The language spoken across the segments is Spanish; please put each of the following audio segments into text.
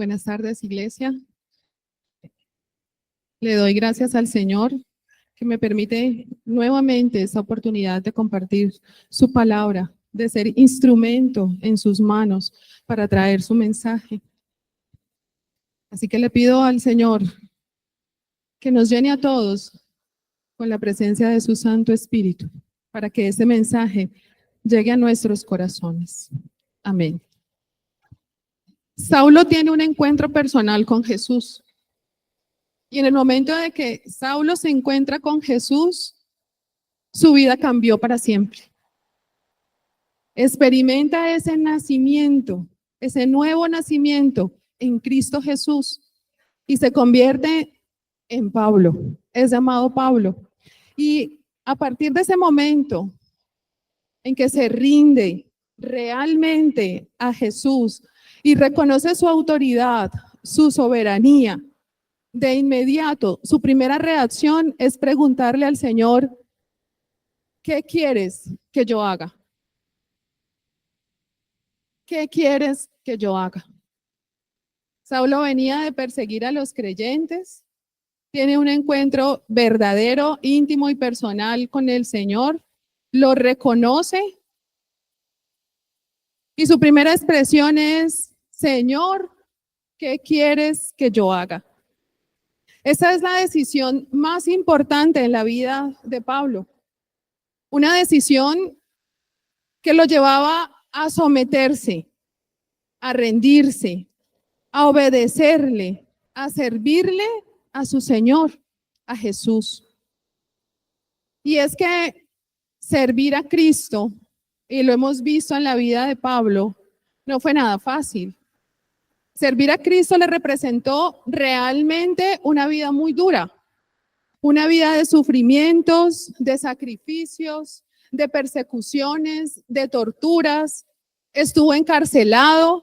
Buenas tardes, iglesia. Le doy gracias al Señor que me permite nuevamente esta oportunidad de compartir su palabra, de ser instrumento en sus manos para traer su mensaje. Así que le pido al Señor que nos llene a todos con la presencia de su Santo Espíritu, para que ese mensaje llegue a nuestros corazones. Amén. Saulo tiene un encuentro personal con Jesús. Y en el momento de que Saulo se encuentra con Jesús, su vida cambió para siempre. Experimenta ese nacimiento, ese nuevo nacimiento en Cristo Jesús y se convierte en Pablo. Es llamado Pablo. Y a partir de ese momento en que se rinde realmente a Jesús y reconoce su autoridad, su soberanía, de inmediato, su primera reacción es preguntarle al Señor, ¿qué quieres que yo haga? ¿Qué quieres que yo haga? Saulo venía de perseguir a los creyentes, tiene un encuentro verdadero, íntimo y personal con el Señor, lo reconoce y su primera expresión es, Señor, ¿qué quieres que yo haga? Esa es la decisión más importante en la vida de Pablo. Una decisión que lo llevaba a someterse, a rendirse, a obedecerle, a servirle a su Señor, a Jesús. Y es que servir a Cristo, y lo hemos visto en la vida de Pablo, no fue nada fácil. Servir a Cristo le representó realmente una vida muy dura, una vida de sufrimientos, de sacrificios, de persecuciones, de torturas. Estuvo encarcelado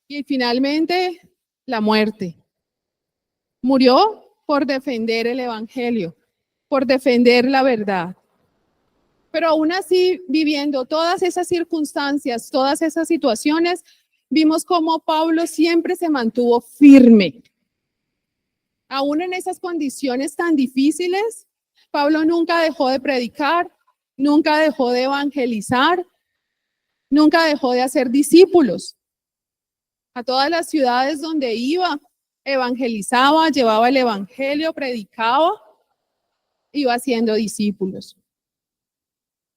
y finalmente la muerte. Murió por defender el evangelio, por defender la verdad. Pero aún así, viviendo todas esas circunstancias, todas esas situaciones, vimos cómo Pablo siempre se mantuvo firme. Aún en esas condiciones tan difíciles, Pablo nunca dejó de predicar, nunca dejó de evangelizar, nunca dejó de hacer discípulos. A todas las ciudades donde iba, evangelizaba, llevaba el evangelio, predicaba, iba haciendo discípulos.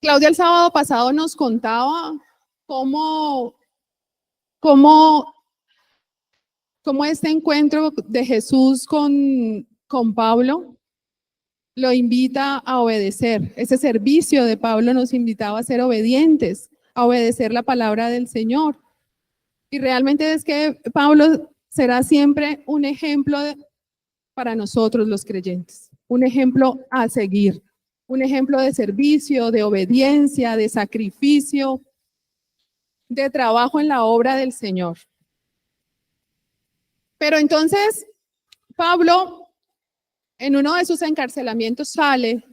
Claudia el sábado pasado nos contaba cómo este encuentro de Jesús con Pablo lo invita a obedecer. Ese servicio de Pablo nos invitaba a ser obedientes, a obedecer la palabra del Señor. Y realmente es que Pablo será siempre un ejemplo para nosotros los creyentes, un ejemplo a seguir, un ejemplo de servicio, de obediencia, de sacrificio, de trabajo en la obra del Señor. Pero entonces Pablo, en uno de sus encarcelamientos sale,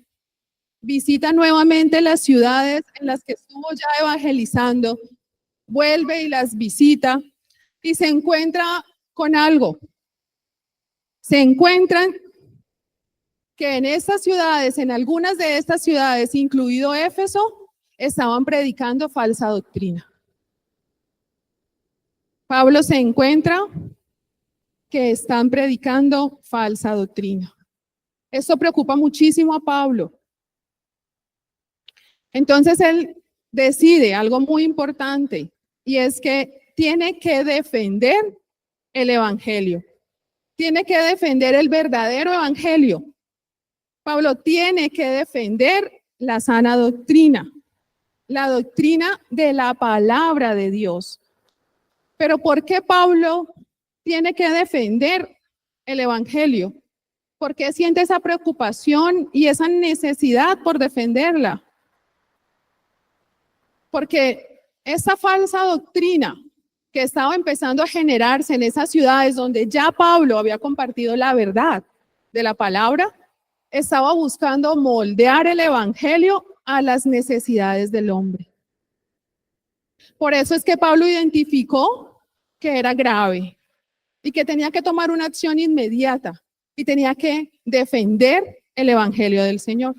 visita nuevamente las ciudades en las que estuvo ya evangelizando, vuelve y las visita y se encuentra con algo. Se encuentran que en estas ciudades, en algunas de estas ciudades, incluido Éfeso, estaban predicando falsa doctrina. Pablo se encuentra que están predicando falsa doctrina. Esto preocupa muchísimo a Pablo. Entonces él decide algo muy importante y es que tiene que defender el evangelio. Tiene que defender el verdadero evangelio. Pablo tiene que defender la sana doctrina, la doctrina de la palabra de Dios. Pero ¿por qué Pablo tiene que defender el evangelio? ¿Por qué siente esa preocupación y esa necesidad por defenderla? Porque esa falsa doctrina que estaba empezando a generarse en esas ciudades donde ya Pablo había compartido la verdad de la palabra, estaba buscando moldear el evangelio a las necesidades del hombre. Por eso es que Pablo identificó que era grave, y que tenía que tomar una acción inmediata y tenía que defender el evangelio del Señor.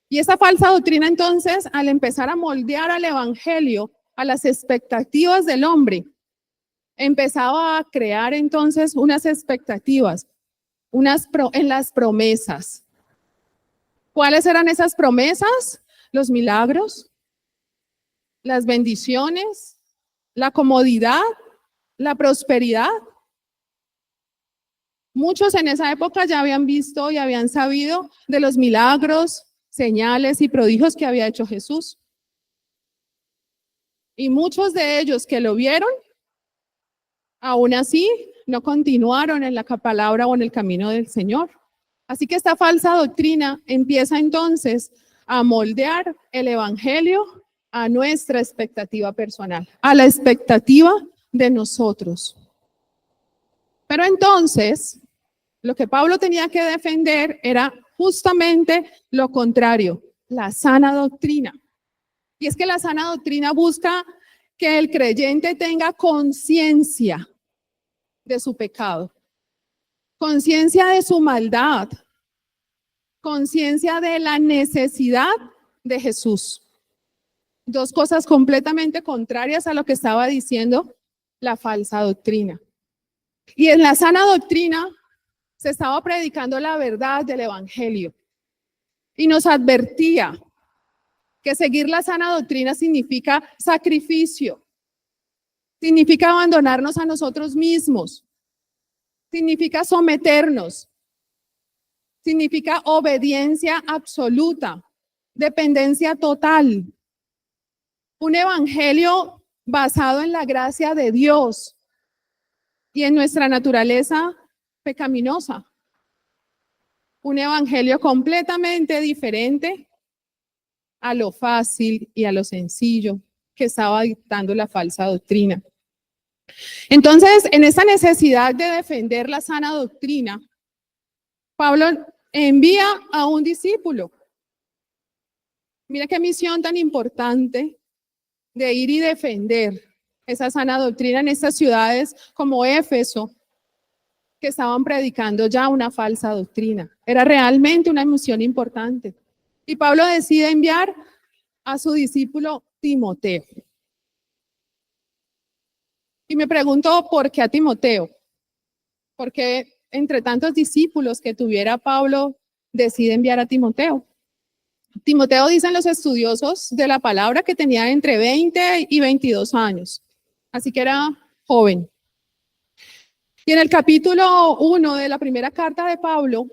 Y esa falsa doctrina entonces, al empezar a moldear al evangelio a las expectativas del hombre, empezaba a crear entonces unas expectativas, en las promesas. ¿Cuáles eran esas promesas? Los milagros, las bendiciones, la comodidad, la prosperidad. Muchos en esa época ya habían visto y habían sabido de los milagros, señales y prodigios que había hecho Jesús. Y muchos de ellos que lo vieron, aún así, no continuaron en la palabra o en el camino del Señor. Así que esta falsa doctrina empieza entonces a moldear el evangelio a nuestra expectativa personal, a la expectativa de nosotros. Pero entonces, lo que Pablo tenía que defender era justamente lo contrario, la sana doctrina. Y es que la sana doctrina busca que el creyente tenga conciencia de su pecado, conciencia de su maldad, conciencia de la necesidad de Jesús. Dos cosas completamente contrarias a lo que estaba diciendo la falsa doctrina. Y en la sana doctrina se estaba predicando la verdad del evangelio y nos advertía que seguir la sana doctrina significa sacrificio, significa abandonarnos a nosotros mismos, significa someternos, significa obediencia absoluta, dependencia total. Un evangelio basado en la gracia de Dios y en nuestra naturaleza pecaminosa. Un evangelio completamente diferente a lo fácil y a lo sencillo que estaba dictando la falsa doctrina. Entonces, en esa necesidad de defender la sana doctrina, Pablo envía a un discípulo. Mira qué misión tan importante de ir y defender esa sana doctrina en estas ciudades como Éfeso, que estaban predicando ya una falsa doctrina. Era realmente una misión importante. Y Pablo decide enviar a su discípulo Timoteo. Y me pregunto, ¿por qué a Timoteo? ¿Por qué entre tantos discípulos que tuviera Pablo decide enviar a Timoteo? Timoteo, dicen los estudiosos de la palabra, que tenía entre 20 y 22 años. Así que era joven. Y en el capítulo 1 de la primera carta de Pablo,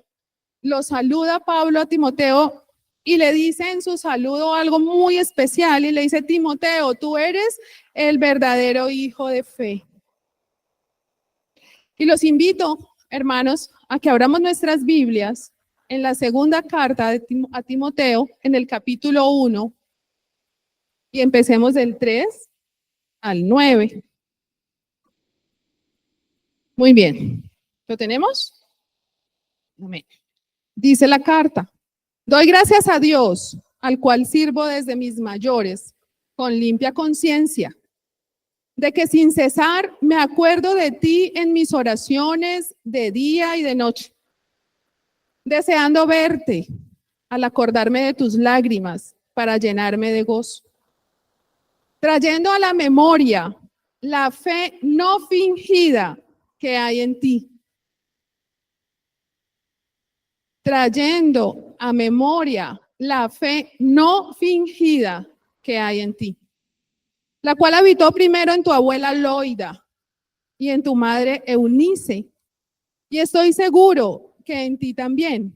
lo saluda Pablo a Timoteo y le dice en su saludo algo muy especial y le dice: Timoteo, tú eres el verdadero hijo de fe. Y los invito, hermanos, a que abramos nuestras Biblias en la segunda carta a Timoteo, en el capítulo 1, y empecemos del 3 al 9. Muy bien. ¿Lo tenemos? Amén. Dice la carta: doy gracias a Dios, al cual sirvo desde mis mayores, con limpia conciencia, de que sin cesar me acuerdo de ti en mis oraciones de día y de noche, deseando verte al acordarme de tus lágrimas para llenarme de gozo, trayendo a la memoria la fe no fingida que hay en ti, trayendo a memoria la fe no fingida que hay en ti, la cual habitó primero en tu abuela Loida y en tu madre Eunice, y estoy seguro que en ti también.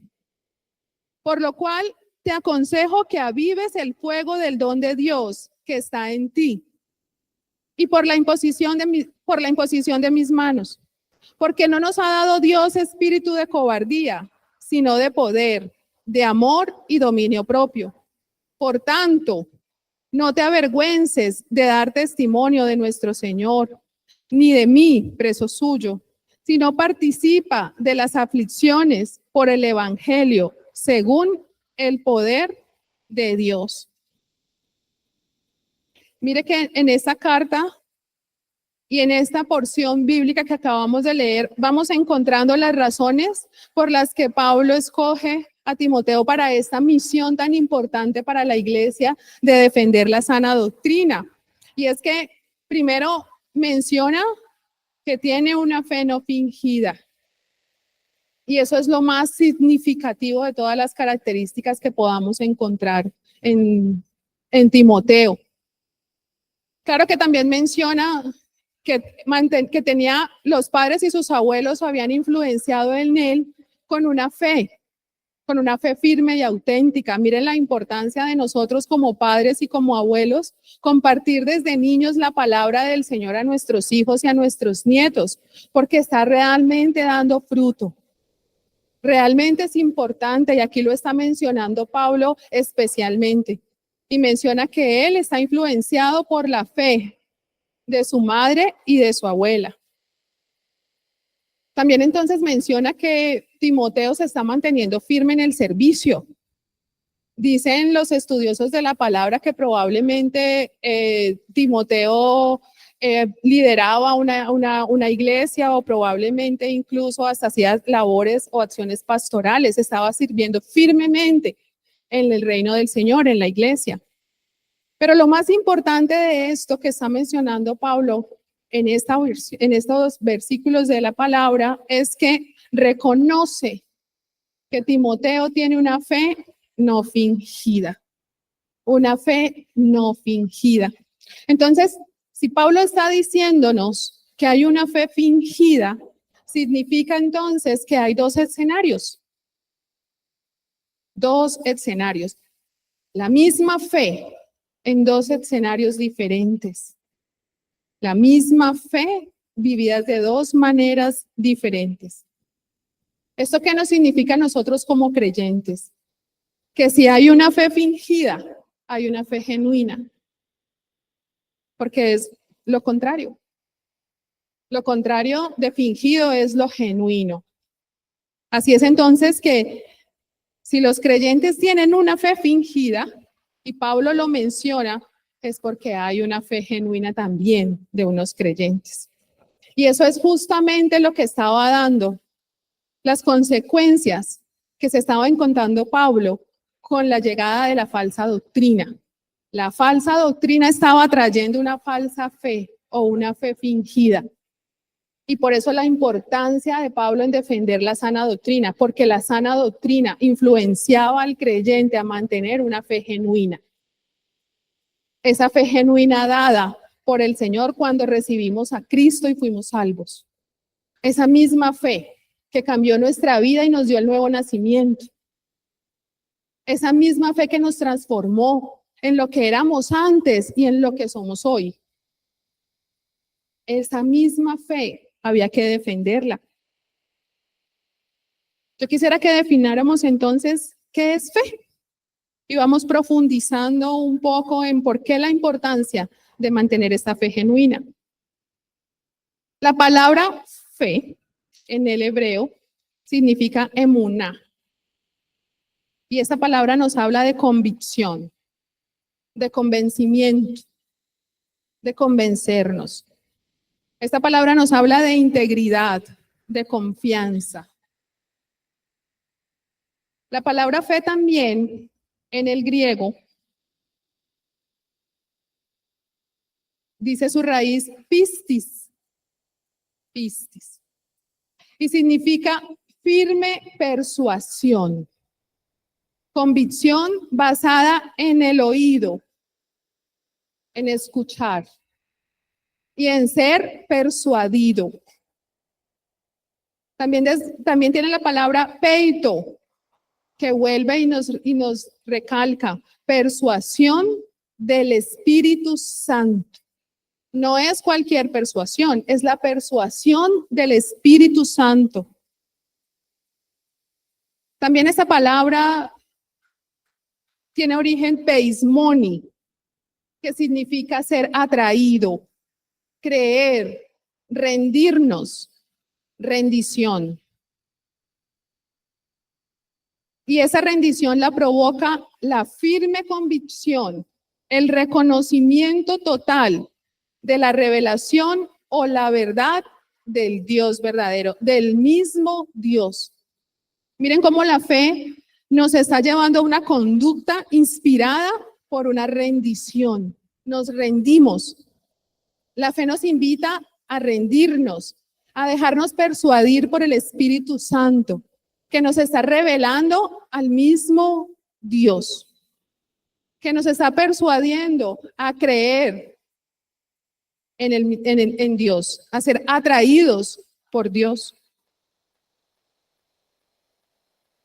Por lo cual te aconsejo que avives el fuego del don de Dios que está en ti, y por la imposición de mis manos, porque no nos ha dado Dios espíritu de cobardía, sino de poder, de amor y dominio propio. Por tanto, no te avergüences de dar testimonio de nuestro Señor, ni de mí, preso suyo, sino participa de las aflicciones por el evangelio, según el poder de Dios. Mire que en esta carta Y en esta porción bíblica que acabamos de leer, vamos encontrando las razones por las que Pablo escoge a Timoteo para esta misión tan importante para la iglesia de defender la sana doctrina. Y es que primero menciona que tiene una fe no fingida. Y eso es lo más significativo de todas las características que podamos encontrar en Timoteo. Claro que también menciona que tenía los padres y sus abuelos habían influenciado en él con una fe firme y auténtica. Miren la importancia de nosotros como padres y como abuelos, compartir desde niños la palabra del Señor a nuestros hijos y a nuestros nietos, porque está realmente dando fruto. Realmente es importante, y aquí lo está mencionando Pablo especialmente, y menciona que él está influenciado por la fe de su madre y de su abuela. También entonces menciona que Timoteo se está manteniendo firme en el servicio. Dicen los estudiosos de la palabra que probablemente Timoteo lideraba una iglesia, o probablemente incluso hasta hacía labores o acciones pastorales, estaba sirviendo firmemente en el reino del Señor, en la iglesia. Pero lo más importante de esto que está mencionando Pablo en estos versículos de la palabra es que reconoce que Timoteo tiene una fe no fingida. Una fe no fingida. Entonces, si Pablo está diciéndonos que hay una fe fingida, significa entonces que hay dos escenarios. Dos escenarios. La misma fe en dos escenarios diferentes. La misma fe vivida de dos maneras diferentes. ¿Esto qué nos significa a nosotros como creyentes? Que si hay una fe fingida, hay una fe genuina. Porque es lo contrario. Lo contrario de fingido es lo genuino. Así es entonces que si los creyentes tienen una fe fingida, y Pablo lo menciona, es porque hay una fe genuina también de unos creyentes. Y eso es justamente lo que estaba dando las consecuencias que se estaba encontrando Pablo con la llegada de la falsa doctrina. La falsa doctrina estaba trayendo una falsa fe o una fe fingida. Y por eso la importancia de Pablo en defender la sana doctrina, porque la sana doctrina influenciaba al creyente a mantener una fe genuina. Esa fe genuina dada por el Señor cuando recibimos a Cristo y fuimos salvos. Esa misma fe que cambió nuestra vida y nos dio el nuevo nacimiento. Esa misma fe que nos transformó en lo que éramos antes y en lo que somos hoy. Esa misma fe había que defenderla. Yo quisiera que definiéramos entonces qué es fe. Y vamos profundizando un poco en por qué la importancia de mantener esta fe genuina. La palabra fe en el hebreo significa emuná. Y esta palabra nos habla de convicción, de convencimiento, de convencernos. Esta palabra nos habla de integridad, de confianza. La palabra fe también en el griego dice su raíz pistis, pistis, y significa firme persuasión, convicción basada en el oído, en escuchar y en ser persuadido. También tiene la palabra peito, que vuelve y nos recalca, persuasión del Espíritu Santo. No es cualquier persuasión, es la persuasión del Espíritu Santo. También esta palabra tiene origen peismoni, que significa ser atraído, creer, rendirnos, rendición. Y esa rendición la provoca la firme convicción, el reconocimiento total de la revelación o la verdad del Dios verdadero, del mismo Dios. Miren cómo la fe nos está llevando a una conducta inspirada por una rendición. Nos rendimos. La fe nos invita a rendirnos, a dejarnos persuadir por el Espíritu Santo, que nos está revelando al mismo Dios, que nos está persuadiendo a creer en Dios, a ser atraídos por Dios.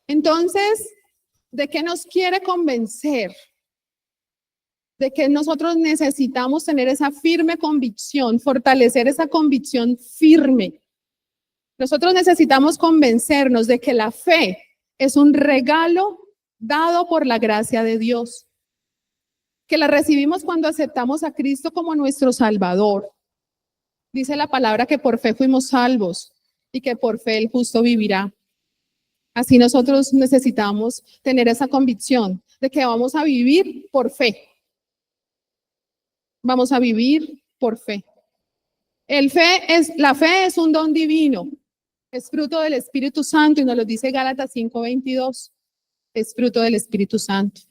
Entonces, ¿de qué nos quiere convencer? De que nosotros necesitamos tener esa firme convicción, fortalecer esa convicción firme. Nosotros necesitamos convencernos de que la fe es un regalo dado por la gracia de Dios, que la recibimos cuando aceptamos a Cristo como nuestro Salvador. Dice la palabra que por fe fuimos salvos y que por fe el justo vivirá. Así nosotros necesitamos tener esa convicción de que vamos a vivir por fe. Vamos a vivir por fe. La fe es un don divino, es fruto del Espíritu Santo y nos lo dice Gálatas 5:22, es fruto del Espíritu Santo.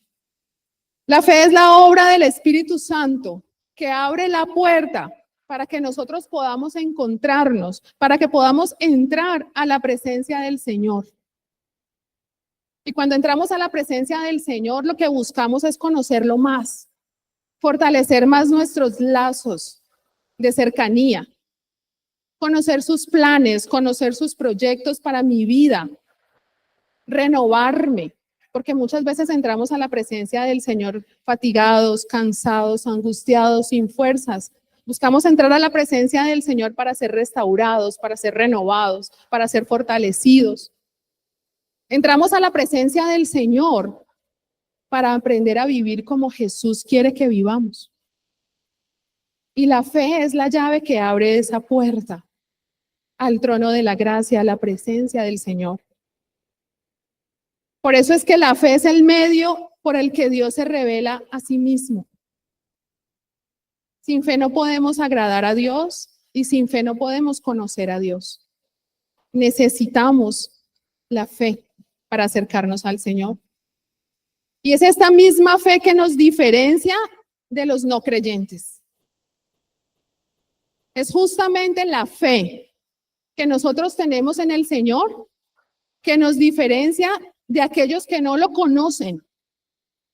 La fe es la obra del Espíritu Santo que abre la puerta para que nosotros podamos encontrarnos, para que podamos entrar a la presencia del Señor. Y cuando entramos a la presencia del Señor, lo que buscamos es conocerlo más, fortalecer más nuestros lazos de cercanía, conocer sus planes, conocer sus proyectos para mi vida, renovarme, porque muchas veces entramos a la presencia del Señor fatigados, cansados, angustiados, sin fuerzas. Buscamos entrar a la presencia del Señor para ser restaurados, para ser renovados, para ser fortalecidos. Entramos a la presencia del Señor para aprender a vivir como Jesús quiere que vivamos. Y la fe es la llave que abre esa puerta al trono de la gracia, a la presencia del Señor. Por eso es que la fe es el medio por el que Dios se revela a sí mismo. Sin fe no podemos agradar a Dios y sin fe no podemos conocer a Dios. Necesitamos la fe para acercarnos al Señor. Y es esta misma fe que nos diferencia de los no creyentes. Es justamente la fe que nosotros tenemos en el Señor que nos diferencia de aquellos que no lo conocen,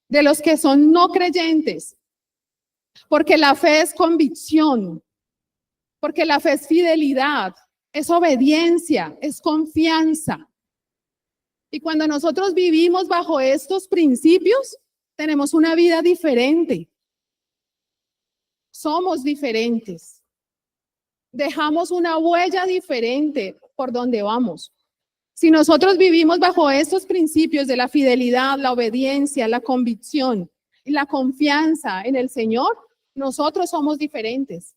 de los que son no creyentes. Porque la fe es convicción, porque la fe es fidelidad, es obediencia, es confianza. Y cuando nosotros vivimos bajo estos principios, tenemos una vida diferente. Somos diferentes. Dejamos una huella diferente por donde vamos. Si nosotros vivimos bajo estos principios de la fidelidad, la obediencia, la convicción y la confianza en el Señor, nosotros somos diferentes.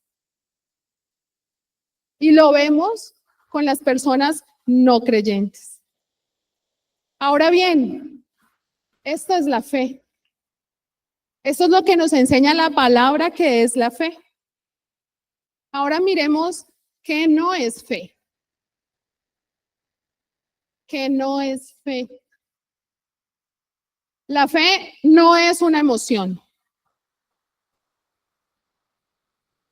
Y lo vemos con las personas no creyentes. Ahora bien, esta es la fe. Esto es lo que nos enseña la palabra que es la fe. Ahora miremos qué no es fe. ¿Qué no es fe? La fe no es una emoción.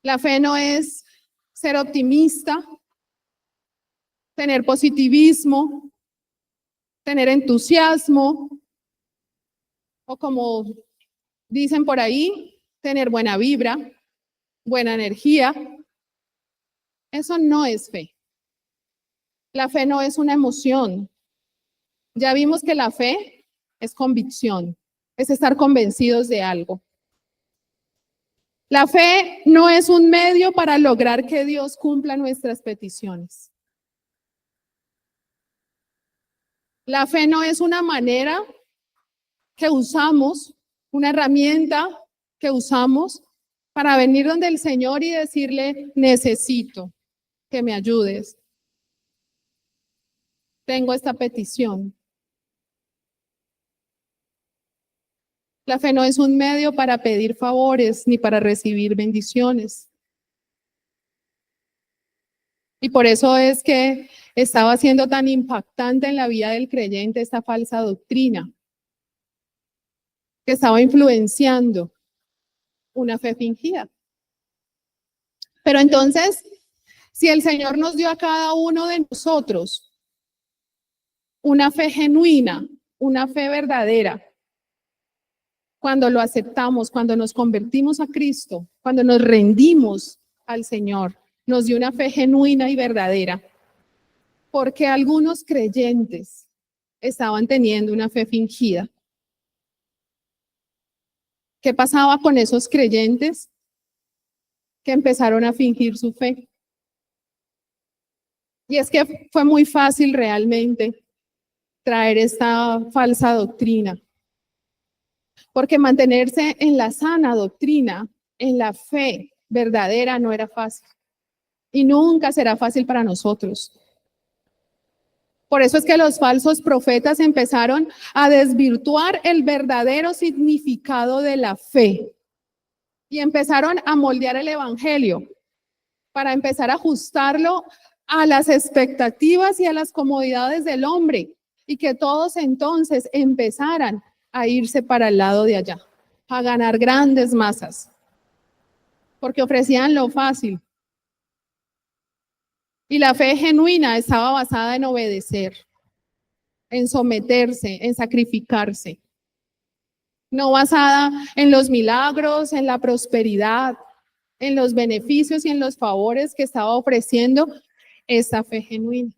La fe no es ser optimista, tener positivismo, tener entusiasmo, o como dicen por ahí, tener buena vibra, buena energía. Eso no es fe. La fe no es una emoción. Ya vimos que la fe es convicción, es estar convencidos de algo. La fe no es un medio para lograr que Dios cumpla nuestras peticiones. La fe no es una manera que usamos, una herramienta que usamos para venir donde el Señor y decirle, necesito que me ayudes. Tengo esta petición. La fe no es un medio para pedir favores ni para recibir bendiciones. Y por eso es que estaba siendo tan impactante en la vida del creyente esta falsa doctrina, que estaba influenciando una fe fingida. Pero entonces, si el Señor nos dio a cada uno de nosotros una fe genuina, una fe verdadera, cuando lo aceptamos, cuando nos convertimos a Cristo, cuando nos rendimos al Señor, nos dio una fe genuina y verdadera, porque algunos creyentes estaban teniendo una fe fingida. ¿Qué pasaba con esos creyentes que empezaron a fingir su fe? Y es que fue muy fácil realmente traer esta falsa doctrina, porque mantenerse en la sana doctrina, en la fe verdadera, no era fácil y nunca será fácil para nosotros. Por eso es que los falsos profetas empezaron a desvirtuar el verdadero significado de la fe y empezaron a moldear el evangelio para empezar a ajustarlo a las expectativas y a las comodidades del hombre, y que todos entonces empezaran a irse para el lado de allá, a ganar grandes masas, porque ofrecían lo fácil. Y la fe genuina estaba basada en obedecer, en someterse, en sacrificarse, no basada en los milagros, en la prosperidad, en los beneficios y en los favores que estaba ofreciendo esta fe genuina.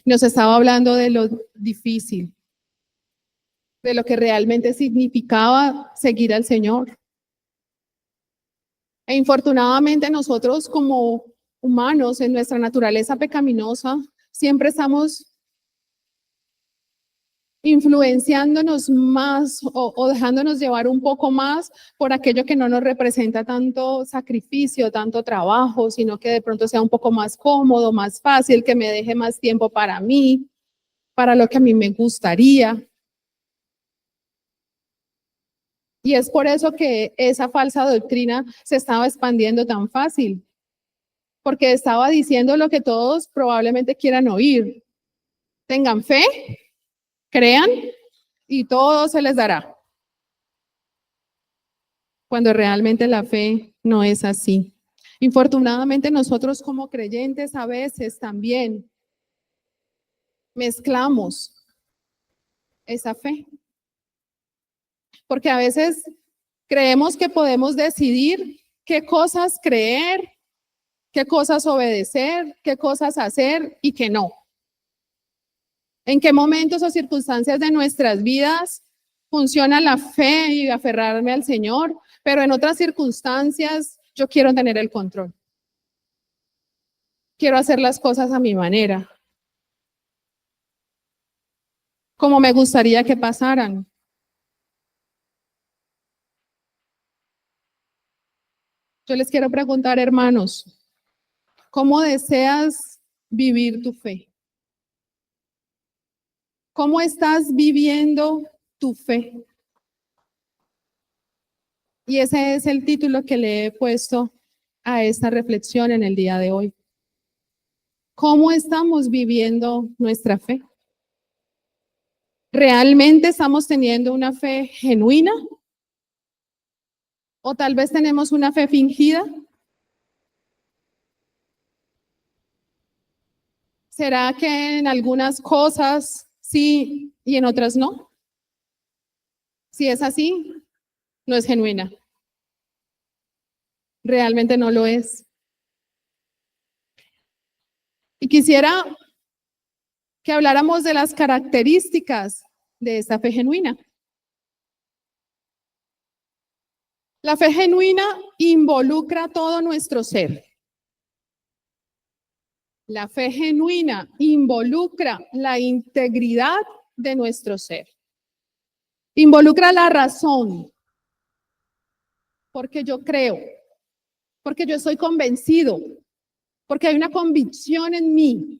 Nos estaba hablando de lo difícil, de lo que realmente significaba seguir al Señor. E infortunadamente nosotros como humanos en nuestra naturaleza pecaminosa siempre estamos influenciándonos más o dejándonos llevar un poco más por aquello que no nos representa tanto sacrificio, tanto trabajo, sino que de pronto sea un poco más cómodo, más fácil, que me deje más tiempo para mí, para lo que a mí me gustaría. Y es por eso que esa falsa doctrina se estaba expandiendo tan fácil, porque estaba diciendo lo que todos probablemente quieran oír. Tengan fe, crean y todo se les dará. Cuando realmente la fe no es así. Infortunadamente nosotros como creyentes a veces también mezclamos esa fe. Porque a veces creemos que podemos decidir qué cosas creer, qué cosas obedecer, qué cosas hacer y qué no. En qué momentos o circunstancias de nuestras vidas funciona la fe y aferrarme al Señor, pero en otras circunstancias yo quiero tener el control. Quiero hacer las cosas a mi manera, como me gustaría que pasaran. Yo les quiero preguntar, hermanos, ¿cómo deseas vivir tu fe? ¿Cómo estás viviendo tu fe? Y ese es el título que le he puesto a esta reflexión en el día de hoy. ¿Cómo estamos viviendo nuestra fe? ¿Realmente estamos teniendo una fe genuina? ¿O tal vez tenemos una fe fingida? ¿Será que en algunas cosas sí y en otras no? Si es así, no es genuina. Realmente no lo es. Y quisiera que habláramos de las características de esta fe genuina. La fe genuina involucra todo nuestro ser. La fe genuina involucra la integridad de nuestro ser. Involucra la razón, porque yo creo, porque yo estoy convencido, porque hay una convicción en mí,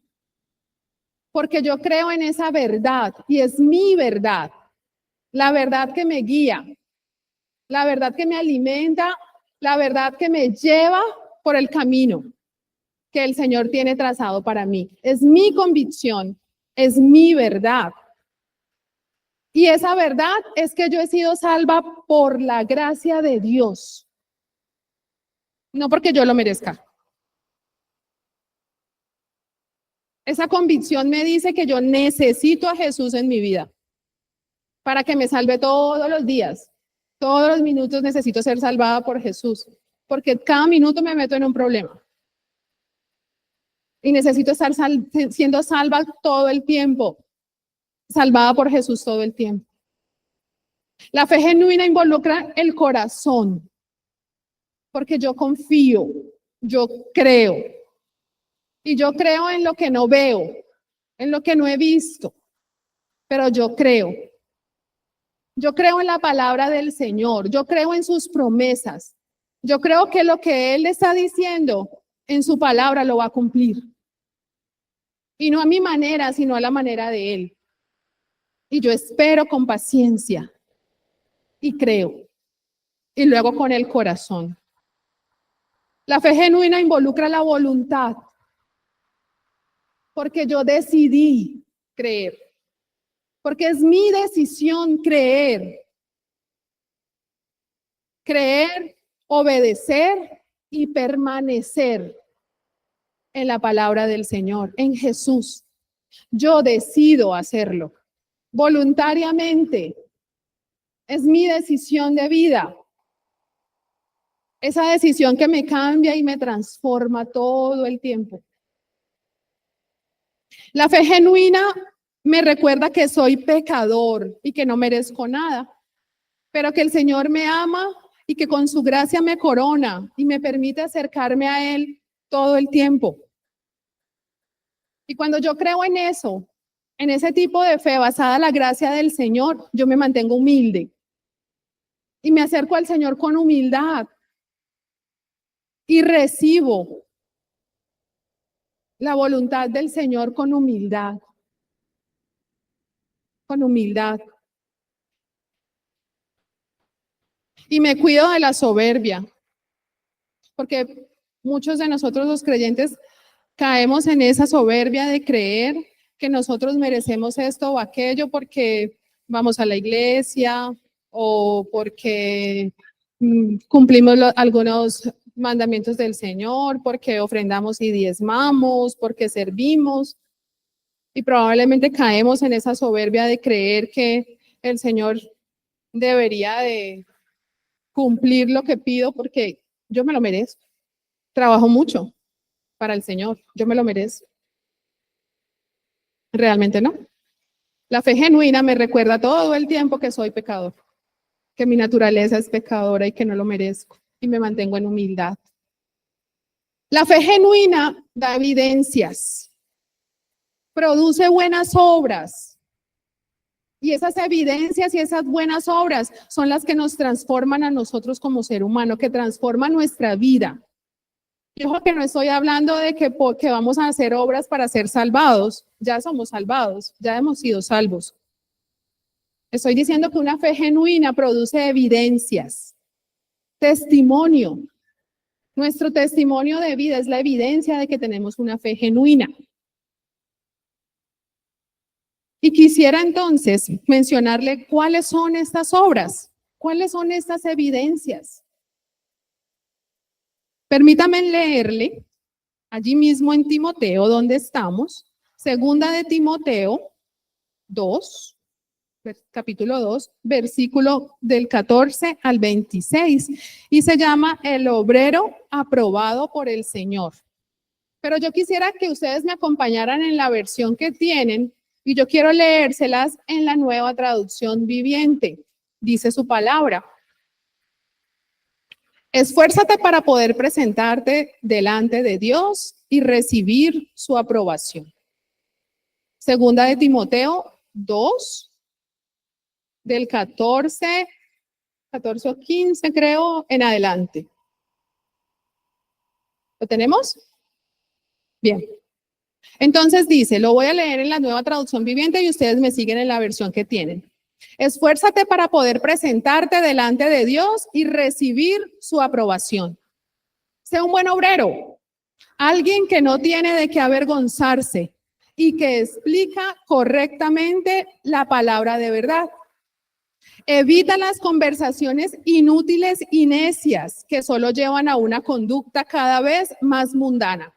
porque yo creo en esa verdad y es mi verdad, la verdad que me guía, la verdad que me alimenta, la verdad que me lleva por el camino. que el Señor tiene trazado para mí. Es mi convicción, es mi verdad. Y esa verdad es que yo he sido salva por la gracia de Dios, no porque yo lo merezca. Esa convicción me dice que yo necesito a Jesús en mi vida para que me salve todos los días. Todos los minutos necesito ser salvada por Jesús, porque cada minuto me meto en un problema. Y necesito estar siendo salva todo el tiempo, salvada por Jesús todo el tiempo. La fe genuina involucra el corazón, porque yo confío, yo creo. Y yo creo en lo que no veo, en lo que no he visto, pero yo creo. Yo creo en la palabra del Señor, yo creo en sus promesas. Yo creo que lo que Él está diciendo en su palabra lo va a cumplir. Y no a mi manera, sino a la manera de Él. Y yo espero con paciencia y creo. Y luego con el corazón. La fe genuina involucra la voluntad. Porque yo decidí creer. Porque es mi decisión creer. Creer, obedecer y permanecer en la palabra del Señor, en Jesús. Yo decido hacerlo voluntariamente. Es mi decisión de vida. Esa decisión que me cambia y me transforma todo el tiempo. La fe genuina me recuerda que soy pecador y que no merezco nada, pero que el Señor me ama y que con su gracia me corona y me permite acercarme a Él todo el tiempo. Y cuando yo creo en eso, en ese tipo de fe basada en la gracia del Señor, yo me mantengo humilde y me acerco al Señor con humildad y recibo la voluntad del Señor con humildad. Con humildad. Y me cuido de la soberbia, porque muchos de nosotros los creyentes caemos en esa soberbia de creer que nosotros merecemos esto o aquello porque vamos a la iglesia o porque cumplimos algunos mandamientos del Señor, porque ofrendamos y diezmamos, porque servimos. Y probablemente caemos en esa soberbia de creer que el Señor debería de cumplir lo que pido porque yo me lo merezco. Trabajo mucho para el Señor, yo me lo merezco. Realmente no. La fe genuina me recuerda todo el tiempo que soy pecador, que mi naturaleza es pecadora y que no lo merezco y me mantengo en humildad. La fe genuina da evidencias, produce buenas obras. Y esas evidencias y esas buenas obras son las que nos transforman a nosotros como ser humano, que transforman nuestra vida. Yo creo que no estoy hablando de que vamos a hacer obras para ser salvados. Ya somos salvados, ya hemos sido salvos. Estoy diciendo que una fe genuina produce evidencias, testimonio. Nuestro testimonio de vida es la evidencia de que tenemos una fe genuina. Y quisiera entonces mencionarle cuáles son estas obras, cuáles son estas evidencias. Permítame leerle allí mismo en Timoteo, donde estamos, segunda de Timoteo 2, capítulo 2, versículo del 14 al 26, y se llama El obrero aprobado por el Señor. Pero yo quisiera que ustedes me acompañaran en la versión que tienen, y yo quiero leérselas en la Nueva Traducción Viviente. Dice su palabra: esfuérzate para poder presentarte delante de Dios y recibir su aprobación. Segunda de Timoteo 2, del 14 o 15 creo, en adelante. ¿Lo tenemos? Bien. Entonces dice, lo voy a leer en la Nueva Traducción Viviente y ustedes me siguen en la versión que tienen. Esfuérzate para poder presentarte delante de Dios y recibir su aprobación. Sé un buen obrero. Alguien que no tiene de qué avergonzarse y que explica correctamente la palabra de verdad. Evita las conversaciones inútiles y necias que solo llevan a una conducta cada vez más mundana.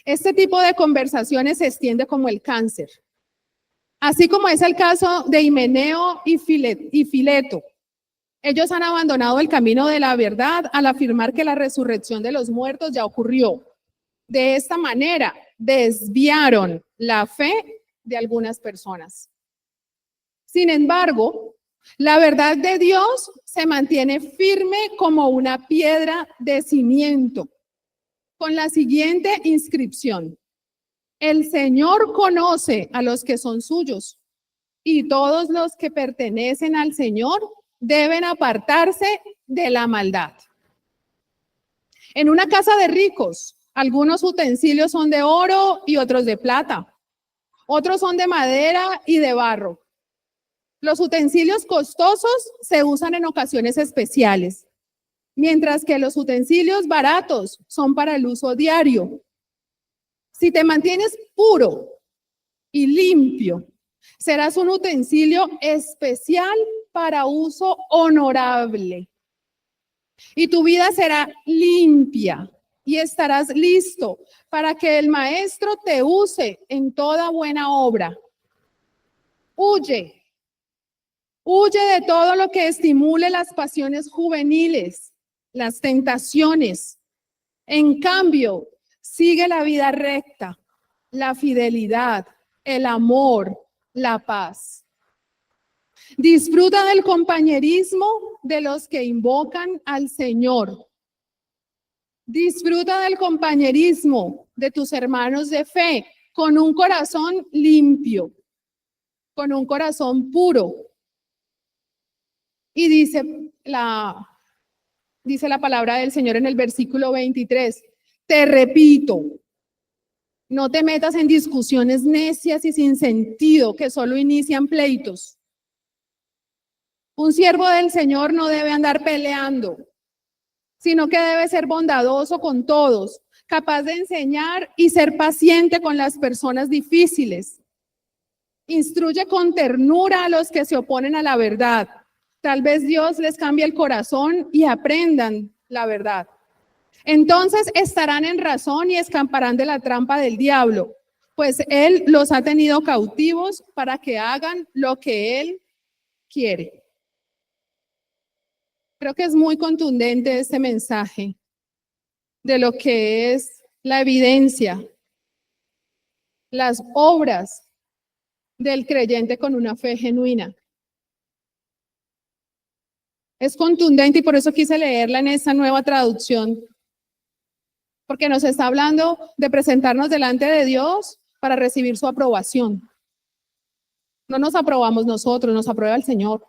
Este tipo de conversaciones se extiende como el cáncer, así como es el caso de Himeneo y Fileto. Ellos han abandonado el camino de la verdad al afirmar que la resurrección de los muertos ya ocurrió. De esta manera, desviaron la fe de algunas personas. Sin embargo, la verdad de Dios se mantiene firme como una piedra de cimiento, con la siguiente inscripción: el Señor conoce a los que son suyos, y todos los que pertenecen al Señor deben apartarse de la maldad. En una casa de ricos, algunos utensilios son de oro y otros de plata. Otros son de madera y de barro. Los utensilios costosos se usan en ocasiones especiales, mientras que los utensilios baratos son para el uso diario. Si te mantienes puro y limpio, serás un utensilio especial para uso honorable. Y tu vida será limpia y estarás listo para que el Maestro te use en toda buena obra. Huye de todo lo que estimule las pasiones juveniles, las tentaciones. En cambio, sigue la vida recta, la fidelidad, el amor, la paz. Disfruta del compañerismo de los que invocan al Señor. Disfruta del compañerismo de tus hermanos de fe con un corazón limpio, con un corazón puro. Y dice la palabra del Señor en el versículo 23, te repito, no te metas en discusiones necias y sin sentido que solo inician pleitos. Un siervo del Señor no debe andar peleando, sino que debe ser bondadoso con todos, capaz de enseñar y ser paciente con las personas difíciles. Instruye con ternura a los que se oponen a la verdad. Tal vez Dios les cambie el corazón y aprendan la verdad. Entonces estarán en razón y escaparán de la trampa del diablo, pues Él los ha tenido cautivos para que hagan lo que Él quiere. Creo que es muy contundente este mensaje de lo que es la evidencia, las obras del creyente con una fe genuina. Es contundente y por eso quise leerla en esta nueva traducción, porque nos está hablando de presentarnos delante de Dios para recibir su aprobación. No nos aprobamos nosotros, nos aprueba el Señor.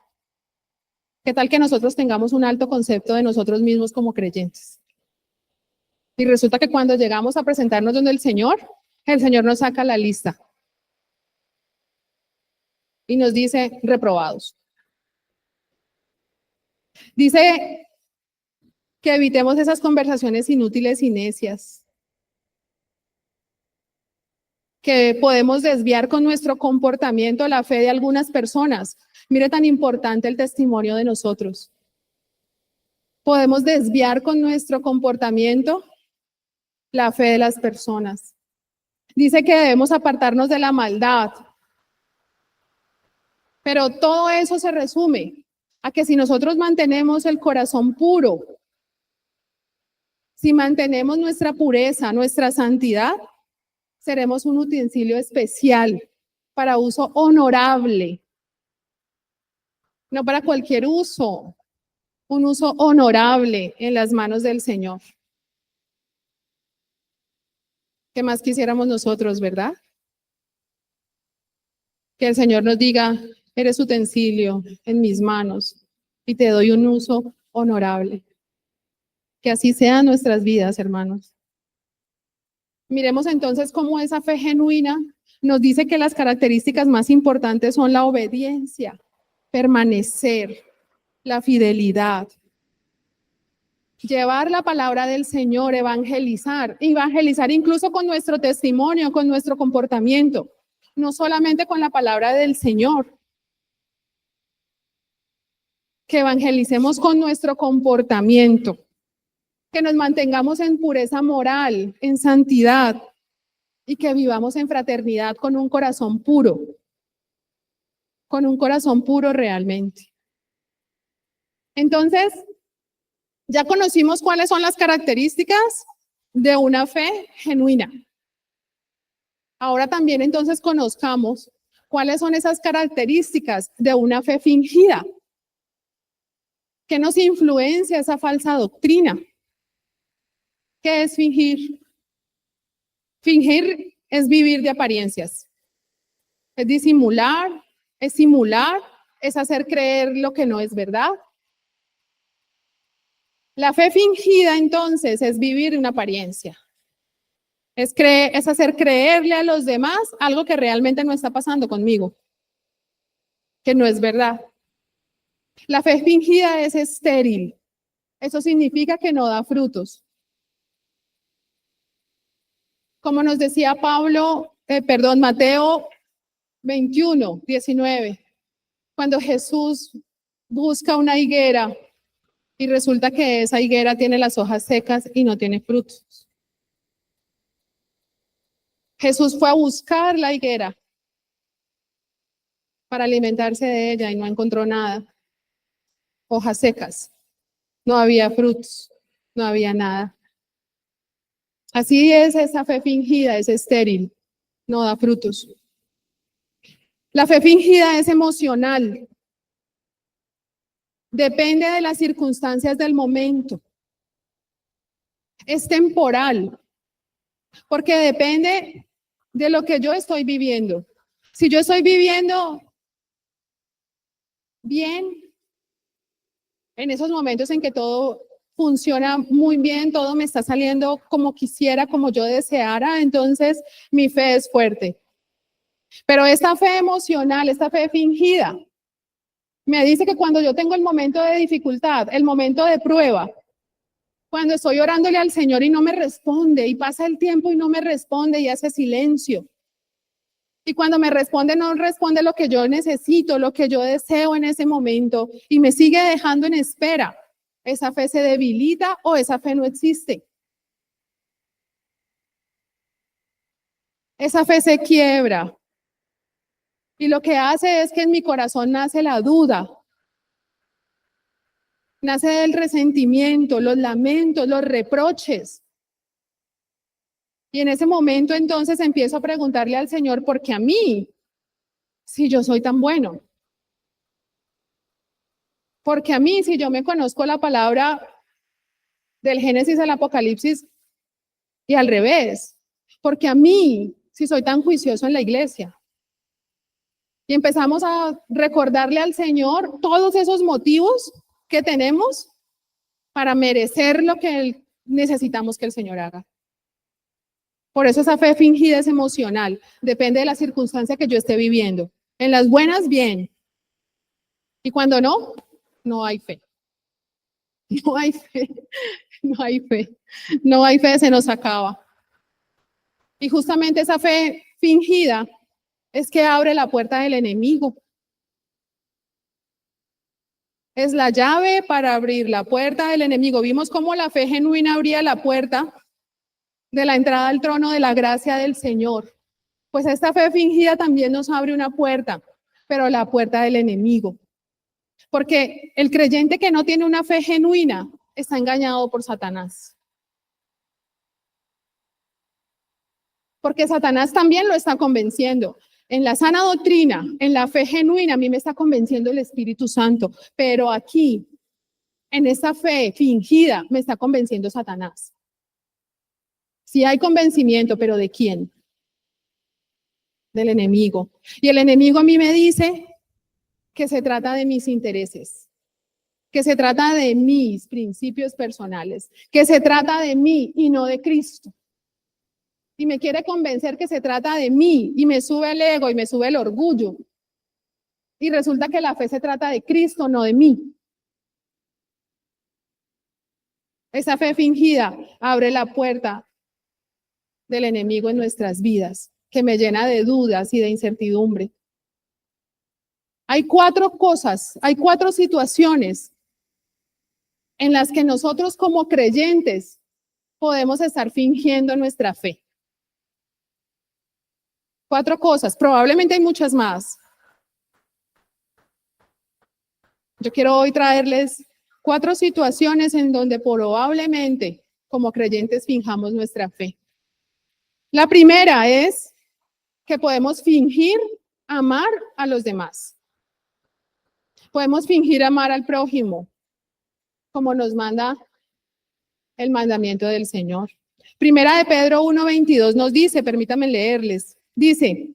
¿Qué tal que nosotros tengamos un alto concepto de nosotros mismos como creyentes? Y resulta que cuando llegamos a presentarnos donde el Señor nos saca la lista y nos dice reprobados. Dice que evitemos esas conversaciones inútiles y necias, que podemos desviar con nuestro comportamiento la fe de algunas personas. Mire tan importante el testimonio de nosotros. Podemos desviar con nuestro comportamiento la fe de las personas. Dice que debemos apartarnos de la maldad. Pero todo eso se resume a que si nosotros mantenemos el corazón puro, si mantenemos nuestra pureza, nuestra santidad, seremos un utensilio especial para uso honorable. No para cualquier uso, un uso honorable en las manos del Señor. ¿Qué más quisiéramos nosotros, verdad? Que el Señor nos diga, eres utensilio en mis manos y te doy un uso honorable. Que así sean nuestras vidas, hermanos. Miremos entonces cómo esa fe genuina nos dice que las características más importantes son la obediencia, permanecer, la fidelidad. llevar la palabra del Señor, evangelizar incluso con nuestro testimonio, con nuestro comportamiento, no solamente con la palabra del Señor. Que evangelicemos con nuestro comportamiento, que nos mantengamos en pureza moral, en santidad y que vivamos en fraternidad con un corazón puro realmente. Entonces, ya conocimos cuáles son las características de una fe genuina. Ahora también entonces conozcamos cuáles son esas características de una fe fingida. ¿Qué nos influencia esa falsa doctrina? ¿Qué es fingir? Fingir es vivir de apariencias. Es disimular, es simular, es hacer creer lo que no es verdad. La fe fingida, entonces, es vivir de una apariencia. Es hacer creerle a los demás algo que realmente no está pasando conmigo, que no es verdad. La fe fingida es estéril. Eso significa que no da frutos. Como nos decía Mateo 21, 19, cuando Jesús busca una higuera y resulta que esa higuera tiene las hojas secas y no tiene frutos. Jesús fue a buscar la higuera para alimentarse de ella y no encontró nada. Hojas secas, no había frutos, no había nada. Así es esa fe fingida, es estéril, no da frutos. La fe fingida es emocional. Depende de las circunstancias del momento. Es temporal, porque depende de lo que yo estoy viviendo. Si yo estoy viviendo bien, en esos momentos en que todo funciona muy bien, todo me está saliendo como quisiera, como yo deseara, entonces mi fe es fuerte. Pero esta fe emocional, esta fe fingida, me dice que cuando yo tengo el momento de dificultad, el momento de prueba, cuando estoy orándole al Señor y no me responde, y pasa el tiempo y no me responde y hace silencio. Y cuando me responde, no responde lo que yo necesito, lo que yo deseo en ese momento, y me sigue dejando en espera. Esa fe se debilita o esa fe no existe. Esa fe se quiebra. Y lo que hace es que en mi corazón nace la duda. Nace el resentimiento, los lamentos, los reproches. Y en ese momento entonces empiezo a preguntarle al Señor, ¿por qué a mí? Si yo soy tan bueno. Porque a mí, si yo me conozco la palabra del Génesis al Apocalipsis y al revés. Porque a mí, si soy tan juicioso en la iglesia. Y empezamos a recordarle al Señor todos esos motivos que tenemos para merecer lo que necesitamos que el Señor haga. Por eso esa fe fingida es emocional, depende de la circunstancia que yo esté viviendo. En las buenas, bien. Y cuando no, no hay fe. No hay fe, no hay fe, no hay fe, se nos acaba. Y justamente esa fe fingida es que abre la puerta del enemigo. Es la llave para abrir la puerta del enemigo. Vimos cómo la fe genuina abría la puerta de la entrada al trono de la gracia del Señor. Pues esta fe fingida también nos abre una puerta, pero la puerta del enemigo. Porque el creyente que no tiene una fe genuina está engañado por Satanás. Porque Satanás también lo está convenciendo. En la sana doctrina, en la fe genuina, a mí me está convenciendo el Espíritu Santo, pero aquí, en esa fe fingida, me está convenciendo Satanás. Sí hay convencimiento, pero ¿de quién? Del enemigo. Y el enemigo a mí me dice que se trata de mis intereses, que se trata de mis principios personales, que se trata de mí y no de Cristo. Y me quiere convencer que se trata de mí y me sube el ego y me sube el orgullo. Y resulta que la fe se trata de Cristo, no de mí. Esa fe fingida abre la puerta del enemigo en nuestras vidas, que me llena de dudas y de incertidumbre. Hay 4 cosas, hay 4 situaciones en las que nosotros como creyentes podemos estar fingiendo nuestra fe. 4 cosas, probablemente hay muchas más. Yo quiero hoy traerles 4 situaciones en donde probablemente como creyentes finjamos nuestra fe. La primera es que podemos fingir amar a los demás. Podemos fingir amar al prójimo, como nos manda el mandamiento del Señor. Primera de Pedro 1:22 nos dice, permítanme leerles, dice,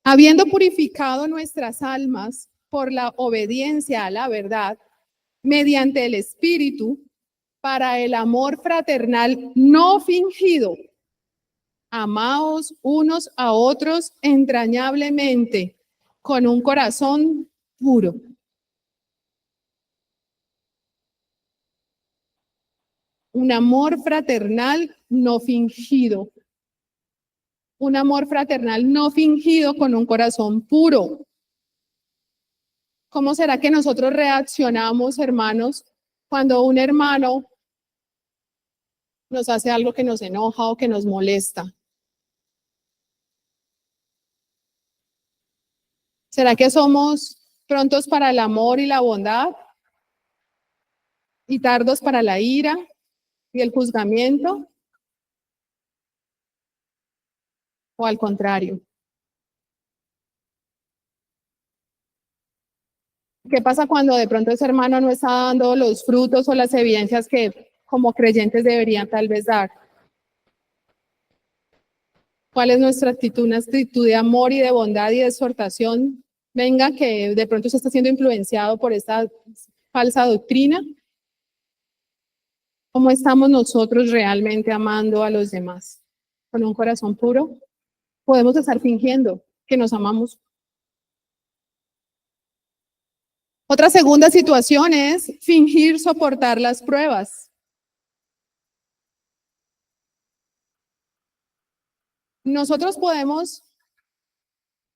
habiendo purificado nuestras almas por la obediencia a la verdad, mediante el Espíritu, para el amor fraternal no fingido, amaos unos a otros entrañablemente, con un corazón puro. Un amor fraternal no fingido. Un amor fraternal no fingido con un corazón puro. ¿Cómo será que nosotros reaccionamos, hermanos, cuando un hermano nos hace algo que nos enoja o que nos molesta? ¿Será que somos prontos para el amor y la bondad y tardos para la ira y el juzgamiento? ¿O al contrario? ¿Qué pasa cuando de pronto ese hermano no está dando los frutos o las evidencias que como creyentes deberían tal vez dar? ¿Cuál es nuestra actitud? Una actitud de amor y de bondad y de exhortación. Venga, que de pronto se está siendo influenciado por esta falsa doctrina. ¿Cómo estamos nosotros realmente amando a los demás? ¿Con un corazón puro? Podemos estar fingiendo que nos amamos. Otra segunda situación es fingir soportar las pruebas. Nosotros podemos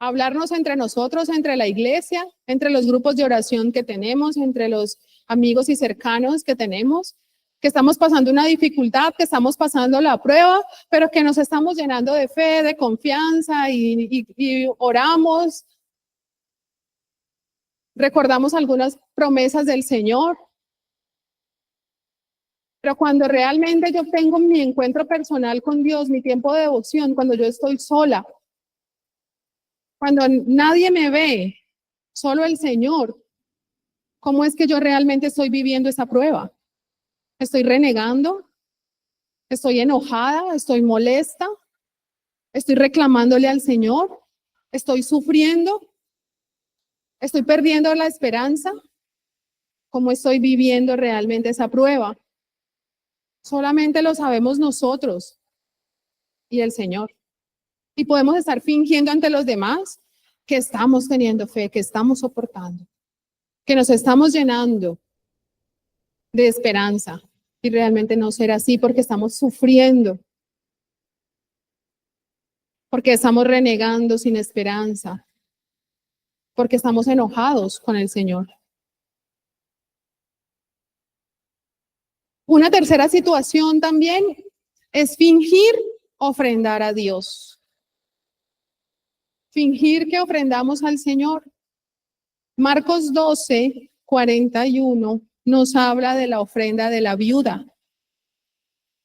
hablarnos entre nosotros, entre la iglesia, entre los grupos de oración que tenemos, entre los amigos y cercanos que tenemos, que estamos pasando una dificultad, que estamos pasando la prueba, pero que nos estamos llenando de fe, de confianza y oramos. Recordamos algunas promesas del Señor. Pero cuando realmente yo tengo mi encuentro personal con Dios, mi tiempo de devoción, cuando yo estoy sola, cuando nadie me ve, solo el Señor, ¿cómo es que yo realmente estoy viviendo esa prueba? ¿Estoy renegando? ¿Estoy enojada? ¿Estoy molesta? ¿Estoy reclamándole al Señor? ¿Estoy sufriendo? ¿Estoy perdiendo la esperanza? ¿Cómo estoy viviendo realmente esa prueba? Solamente lo sabemos nosotros y el Señor. Y podemos estar fingiendo ante los demás que estamos teniendo fe, que estamos soportando, que nos estamos llenando de esperanza. Y realmente no será así porque estamos sufriendo, porque estamos renegando sin esperanza, porque estamos enojados con el Señor. Una tercera situación también es fingir ofrendar a Dios. Fingir que ofrendamos al Señor. Marcos 12:41 nos habla de la ofrenda de la viuda.